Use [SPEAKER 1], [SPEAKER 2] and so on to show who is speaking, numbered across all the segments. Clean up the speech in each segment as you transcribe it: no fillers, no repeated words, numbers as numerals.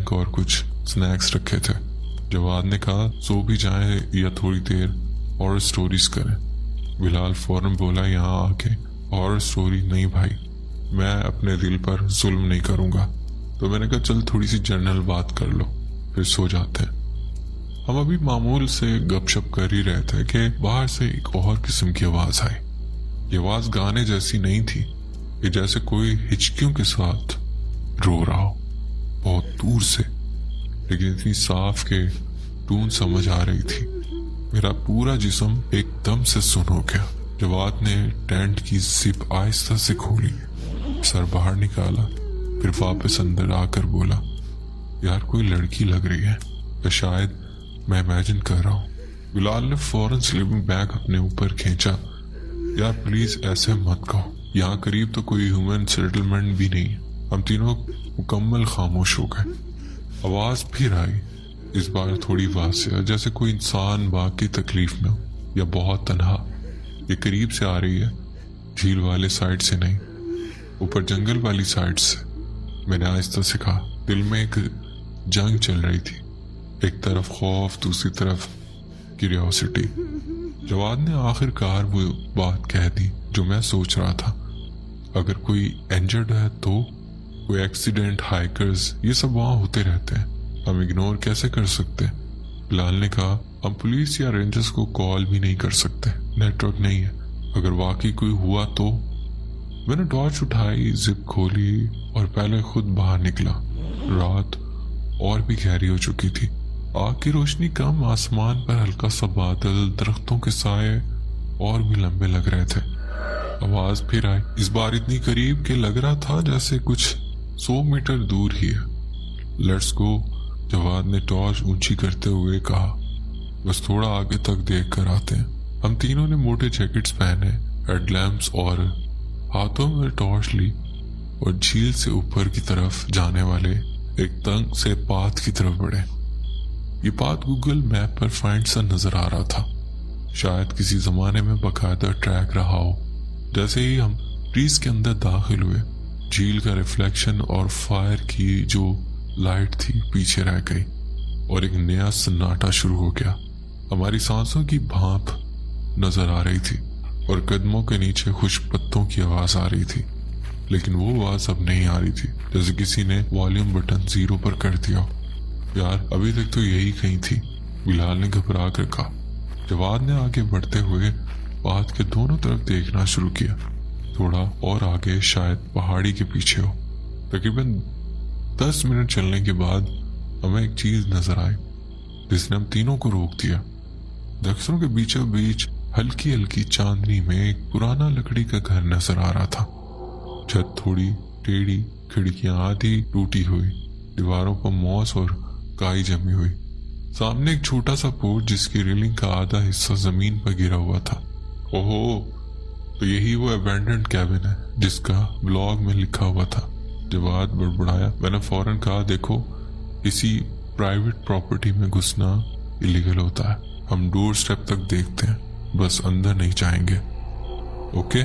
[SPEAKER 1] Drink और कुछ snacks रखे थे। जवाद ने कहा सो भी जाएं या थोड़ी देर हॉरर स्टोरीज करें। बिलाल फौरन बोला यहाँ आके हॉरर स्टोरी नहीं भाई, मैं अपने दिल पर जुल्म नहीं करूँगा। तो मैंने कहा चल थोड़ी सी जनरल बात कर लो फिर सो जाते हैं। हम अभी मामूल से गपशप कर ही रहे थे कि बाहर से एक और किस्म की आवाज़ आई। ये आवाज़ गाने जैसी नहीं थी कि जैसे कोई हिचकियों के साथ रो रहा हो बहुत दूर से, लेकिन इतनी साफ के टून समझ आ रही थी। मेरा पूरा जिस्म एकदम से सुन हो गया। जवाद ने टेंट की जिप आहिस्ता से खोली, सर बाहर निकाला, फिर वापस अंदर आकर बोला यार कोई लड़की लग रही है या शायद मैं इमेजिन कर रहा हूँ। बिलाल ने फौरन स्लीपिंग बैग अपने ऊपर खींचा। यार प्लीज ऐसे मत कहो, यहाँ करीब तो कोई ह्यूमन सेटलमेंट भी नहीं है। हम तीनों मुकम्मल खामोश हो गए। आवाज फिर आई, इस बार थोड़ी वाज़ेह, जैसे कोई इंसान बाकी तकलीफ में हो या बहुत तन्हा। ये करीब से आ रही है, झील वाले साइड से नहीं, ऊपर जंगल वाली साइड से। मैंने आहिस्ता से कहा। दिल में एक जंग चल रही थी, एक तरफ खौफ, दूसरी तरफ क्यूरियोसिटी। जवाद ने आखिरकार वो बात कह दी जो मैं सोच रहा था। अगर कोई इंजर्ड है तो कोई एक्सीडेंट, हाइकर्स, ये सब वहाँ होते रहते हैं, हम इग्नोर कैसे कर सकते। बिलाल ने कहा हम पुलिस या रेंजर्स को कॉल भी नहीं कर सकते, नेटवर्क नहीं है। अगर वाकई कोई हुआ तो। मैंने टॉर्च उठाई, जिप खोली और पहले खुद बाहर निकला। रात और भी गहरी हो चुकी थी, आग की रोशनी कम, आसमान पर हल्का सा बादल, दरख्तों के साए और भी लंबे लग रहे थे। आवाज फिर आई, इस बार इतनी करीब कि लग रहा था जैसे कुछ 100 मीटर दूर ही है। लेट्स गो, जवाद ने टॉर्च ऊंची करते हुए कहा। बस थोड़ा आगे तक देख कर आते हैं। हम तीनों ने मोटे जैकेट्स पहने, हेडलैम्प्स और हाथों में टॉर्च ली और झील से ऊपर की तरफ जाने वाले एक तंग से पाथ की तरफ बढ़े। ये पाथ गूगल मैप पर फाइंड सा नजर आ रहा था, शायद किसी जमाने में बाकायदा ट्रैक रहा हो। जैसे ही हम ट्रीज के अंदर दाखिल हुए, झील का रिफ्लेक्शन और फायर की जो लाइट थी पीछे रह गई और एक नया सन्नाटा शुरू हो गया। हमारी सांसों की भाप नजर आ रही थी और कदमों के नीचे खुश्क पत्तों की आवाज आ रही थी, लेकिन वो आवाज अब नहीं आ रही थी, जैसे किसी ने वॉल्यूम बटन 0 पर कर दिया। यार अभी तक तो यही कहीं थी, बिलाल ने घबरा कर कहा। जवाद ने आगे बढ़ते हुए पाथ के दोनों तरफ देखना शुरू किया। थोड़ा और आगे शायद पहाड़ी के पीछे हो। तकरीबन 10 मिनट चलने के बाद हमें एक चीज नजर आई जिसने हम तीनों को रोक दिया। दरख्तों के बीचों बीच हल्की हल्की चांदनी में एक पुराना लकड़ी का घर नजर आ रहा था। छत थोड़ी टेढ़ी, खिड़कियां आधी टूटी हुई, दीवारों पर मॉस और काई जमी हुई। सामने एक छोटा सा पोर्च जिसकी रेलिंग का आधा हिस्सा जमीन पर गिरा हुआ था। ओहो, तो यही वो अबैंडन्ड कैबिन है जिसका ब्लॉग में लिखा हुआ था। जवाद बड़बड़ाया। मैंने फौरन कहा देखो, किसी प्राइवेट प्रॉपर्टी में घुसना इलीगल होता है, हम डोर स्टेप तक देखते हैं, बस अंदर नहीं जाएंगे। ओके?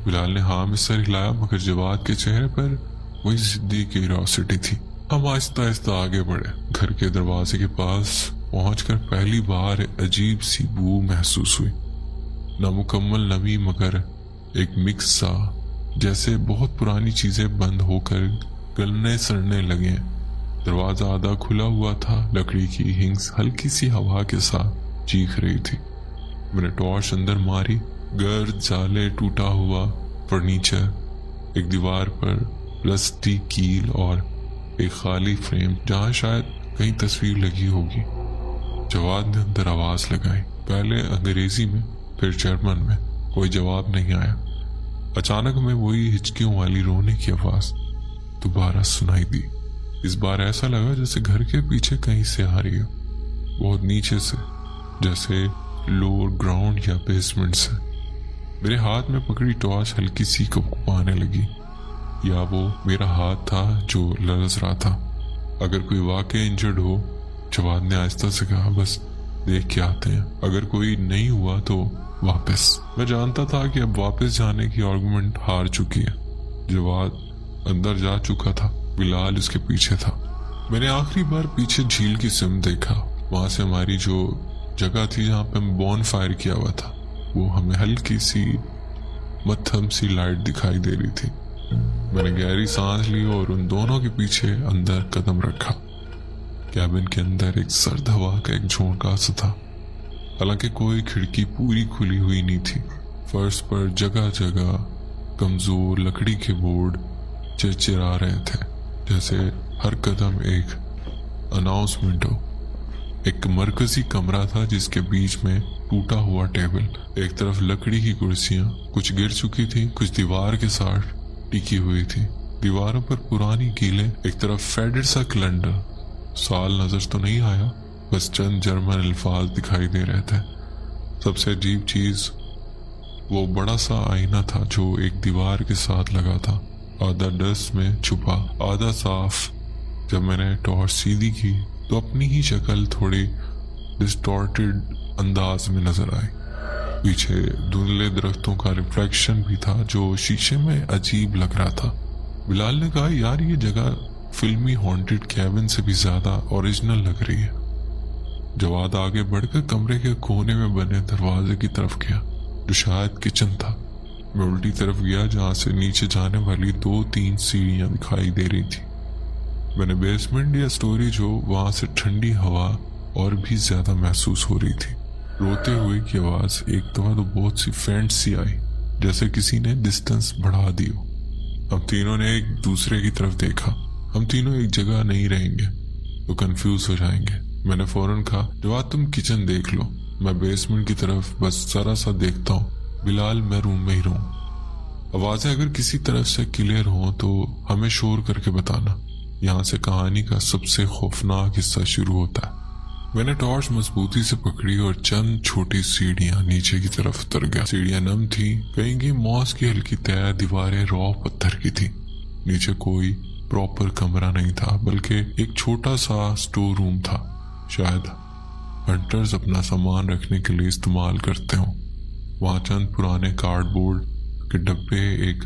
[SPEAKER 1] बिलाल ने हाँ में सर हिलाया, मगर जवाद के चेहरे पर वही जिद्दी क्यूरियोसिटी थी। हम आहिस्ता आहिस्ता आगे बढ़े। घर के दरवाजे के पास पहुंचकर पहली बार अजीब सी बू महसूस हुई। नामुकम्मल नमी, मगर एक मिक्स सा, जैसे बहुत पुरानी चीजें बंद होकर गलने सड़ने लगे। दरवाजा आधा खुला हुआ था, लकड़ी की हिंग्स हल्की सी हवा के साथ चीख रही थी। मैंने टॉर्च अंदर मारी। गर्द, जाले, टूटा हुआ फर्नीचर, एक दीवार पर प्लास्टिक कील और एक खाली फ्रेम जहां शायद कहीं तस्वीर लगी होगी। जवाद ने अंदर आवाज लगाई, पहले अंग्रेजी में फिर जर्मन में। कोई जवाब नहीं आया। अचानक में वही हिचकियों वाली रोने की आवाज दोबारा सुनाई दी। इस बार ऐसा लगा जैसे घर के पीछे कहीं से आ रही हो, बहुत नीचे से, जैसे लोअर ग्राउंड या बेसमेंट से। मेरे हाथ में पकड़ी टॉर्च हल्की सी कपकपाने लगी, या वो मेरा हाथ था जो लरस रहा था। अगर कोई वाकई इंजर्ड हो, जवाद ने आहिस्ता से कहा, बस देख के आते हैं, अगर कोई नहीं हुआ तो वापस। मैं जानता था कि अब वापस जाने की आर्गुमेंट हार चुकी है। जवाद अंदर जा चुका था, बिलाल उसके पीछे था। मैंने आखिरी बार पीछे झील की सिम देखा। वहां से हमारी जो जगह थी जहाँ पे हम बॉन फायर किया हुआ था, वो हमें हल्की सी मध्यम सी लाइट दिखाई दे रही थी। मैंने गहरी सांस ली और उन दोनों के पीछे अंदर कदम रखा। कैबिन के अंदर एक सर्द हवा का एक झोंका सा था। हालांकि कोई खिड़की पूरी खुली हुई नहीं थी। फर्श पर जगह जगह कमजोर लकड़ी के बोर्ड चिरचिरा रहे थे, जैसे हर कदम एक अनाउंसमेंट हो। एक मरकजी कमरा था जिसके बीच में टूटा हुआ टेबल, एक तरफ लकड़ी की कुर्सियां, कुछ गिर चुकी थी, कुछ दीवार के साथ टिकी हुई थी। दीवारों पर पुरानी कीलें, एक तरफ फेडेड सा कैलेंडर। साल नजर तो नहीं आया, बस चंद जर्मन अल्फाज दिखाई दे रहे थे। सबसे अजीब चीज वो बड़ा सा आईना था जो एक दीवार के साथ लगा था, आधा डस्ट में छुपा, आधा साफ। जब मैंने टॉर्च सीधी की तो अपनी ही शक्ल थोड़ी डिस्टॉर्टेड अंदाज में नजर आई। पीछे धुंधले दरख्तों का रिफ्लेक्शन भी था जो शीशे में अजीब लग रहा था। बिलाल ने कहा, यार ये जगह फिल्मी हॉन्टेड कैबिन से भी ज्यादा ओरिजिनल लग रही है। जवाद आगे बढ़कर कमरे के कोने में बने दरवाजे की तरफ गया, जो शायद किचन था। मैं उल्टी तरफ गया जहां से नीचे जाने वाली 2-3 सीढ़ियां दिखाई दे रही थी। मैंने बेसमेंट या स्टोरी जो वहां से ठंडी हवा और भी ज्यादा महसूस हो रही थी। रोते हुए की आवाज एक दफा तो बहुत सी फेंट सी आई, जैसे किसी ने डिस्टेंस बढ़ा दी हो। हम तीनों ने एक दूसरे की तरफ देखा। हम तीनों एक जगह नहीं रहेंगे तो कंफ्यूज हो जाएंगे। मैंने फौरन कहा, जवाब तुम किचन देख लो, मैं बेसमेंट की तरफ बस जरा सा देखता हूँ। बिलाल, मैं रूम में ही रहूं। आवाजें अगर किसी तरफ से क्लियर हो तो हमें शोर करके बताना। यहाँ से कहानी का सबसे खौफनाक हिस्सा शुरू होता है। मैंने टॉर्च मजबूती से पकड़ी और चंद छोटी सीढ़ियां नीचे की तरफ उतर गया। सीढ़ियां नम थी, कहीं की मॉस की हल्की तय, दीवारें रॉ पत्थर की थी। नीचे कोई प्रॉपर कमरा नहीं था, बल्कि एक छोटा सा स्टोर रूम था। शायद हंटर्स अपना सामान रखने के लिए इस्तेमाल करते हो। वहां चंद पुराने कार्डबोर्ड के डब्बे, एक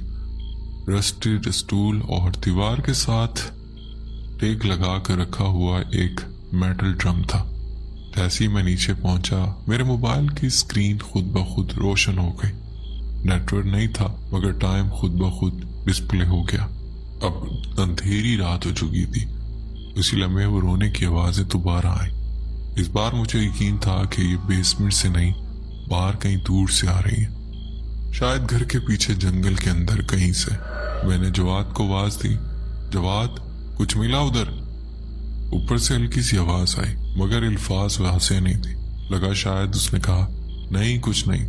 [SPEAKER 1] रस्टेड स्टूल और दीवार के साथ टेक लगा कर रखा हुआ एक मेटल ड्रम था। जैसे ही मैं नीचे पहुंचा, मेरे मोबाइल की स्क्रीन खुद ब खुद रोशन हो गई। नेटवर्क नहीं था, मगर टाइम खुद ब खुद डिस्प्ले हो गया। अब अंधेरी रात हो चुकी थी। उसी लम्हे वो रोने की आवाजें दोबारा आई। इस बार मुझे यकीन था कि ये बेसमेंट से नहीं, बाहर कहीं दूर से आ रही है, शायद घर के पीछे जंगल के अंदर कहीं से। मैंने जवाद को आवाज दी, जवाद कुछ मिला उधर? ऊपर से हल्की सी आवाज आई, मगर अल्फाज वहां से नहीं थी। लगा शायद उसने कहा, नहीं कुछ नहीं।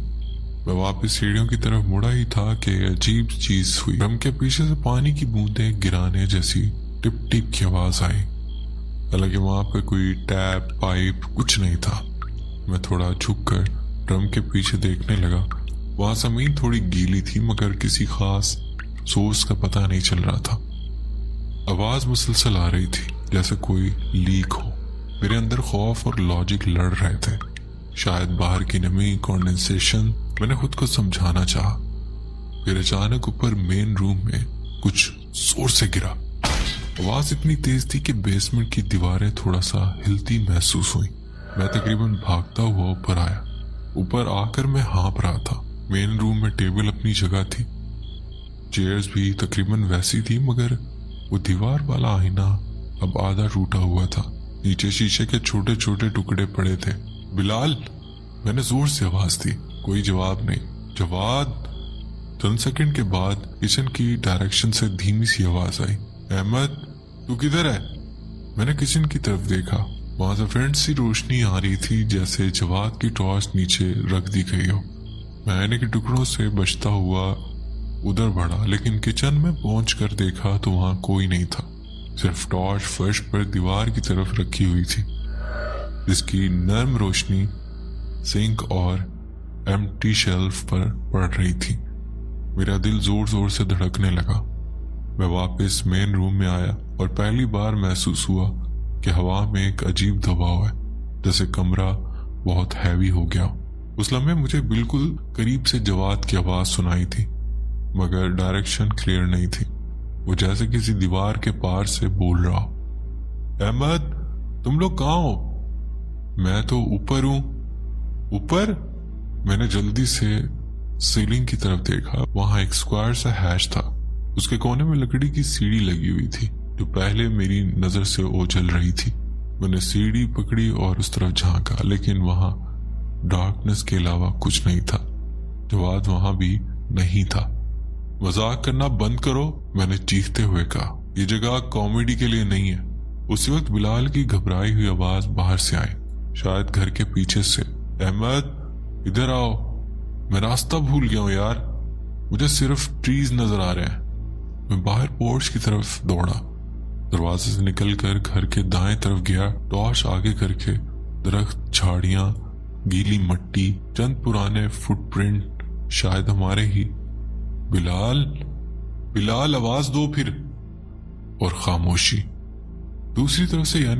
[SPEAKER 1] मैं वापस सीढ़ियों की तरफ मुड़ा ही था कि अजीब चीज हुई। ड्रम के पीछे से पानी की बूंदें गिराने जैसी टिप टिप की आवाज आई। हालांकि वहां पर कोई टैप पाइप कुछ नहीं था। मैं थोड़ा झुककर ड्रम के पीछे देखने लगा। वहां जमीन थोड़ी गीली थी, मगर किसी खास सोर्स का पता नहीं चल रहा था। आवाज मुसलसल आ रही थी, जैसे कोई लीक हो। मेरे अंदर खौफ और लॉजिक लड़ रहे थे। शायद बाहर की नमी, कंडेंसेशन। मैंने खुद को समझाना चाहा। फिर अचानक ऊपर मेन रूम में कुछ जोर से गिरा। आवाज इतनी तेज थी कि बेसमेंट की दीवारें थोड़ा सा हिलती महसूस हुई। मैं तकरीबन भागता हुआ ऊपर आया। ऊपर आकर मैं हाँप रहा था। मेन रूम में टेबल अपनी जगह थी, चेयर्स भी तकरीबन वैसी थी, मगर वो दीवार वाला आईना अब आधा टूटा हुआ था। नीचे शीशे के छोटे छोटे टुकड़े पड़े थे। बिलाल, मैंने जोर से आवाज दी। कोई जवाब नहीं। जवाब। चंद सेकंड के बाद किचन की डायरेक्शन से धीमी सी आवाज आई, अहमद तू किधर है? मैंने किचन की तरफ देखा। वहां से फेंट सी रोशनी आ रही थी, जैसे जवाद की टॉर्च नीचे रख दी गई हो। मैं आईने के टुकड़ों से बचता हुआ उधर बढ़ा, लेकिन किचन में पहुंचकर देखा तो वहां कोई नहीं था। सिर्फ टॉर्च फर्श पर दीवार की तरफ रखी हुई थी, जिसकी नर्म रोशनी सिंक और एम्प्टी शेल्फ पर पड़ रही थी। मेरा दिल जोर जोर से धड़कने लगा। मैं वापस मेन रूम में आया और पहली बार महसूस हुआ कि हवा में एक अजीब दबाव है, जैसे कमरा बहुत हैवी हो गया। उस लम्हे मुझे बिल्कुल करीब से जवाद की आवाज सुनाई थी, मगर डायरेक्शन क्लियर नहीं थी। वो जैसे किसी दीवार के पार से बोल रहा हो, अहमद, तुम लोग कहाँ हो? मैं तो ऊपर हूं। ऊपर? मैंने जल्दी से सीलिंग की तरफ देखा। वहां एक स्क्वायर सा हैच था। उसके कोने में लकड़ी की सीढ़ी लगी हुई थी जो पहले मेरी नजर से ओझल रही थी। मैंने सीढ़ी पकड़ी और उस तरफ झांका, लेकिन वहां डार्कनेस के अलावा कुछ नहीं था। जवाद वहां भी नहीं था। मजाक करना बंद करो, मैंने चीखते हुए कहा। ये जगह कॉमेडी के लिए नहीं है। उसी वक्त बिलाल की घबराई हुई आवाज बाहर से आई, शायद घर के पीछे से। अहमद, इधर आओ, मैं रास्ता भूल गया हूं यार, मुझे सिर्फ ट्रीज नजर आ रहे हैं। मैं बाहर पोर्च की तरफ दौड़ा, दरवाजे से निकलकर घर के दाएं तरफ गया। टॉर्च आगे करके दरख्त, झाड़ियां, गीली मट्टी, चंद पुराने फुटप्रिंट, शायद हमारे ही। बिलाल, बिलाल, आवाज दो फिर। और खामोशी। दूसरी तरफ से यानी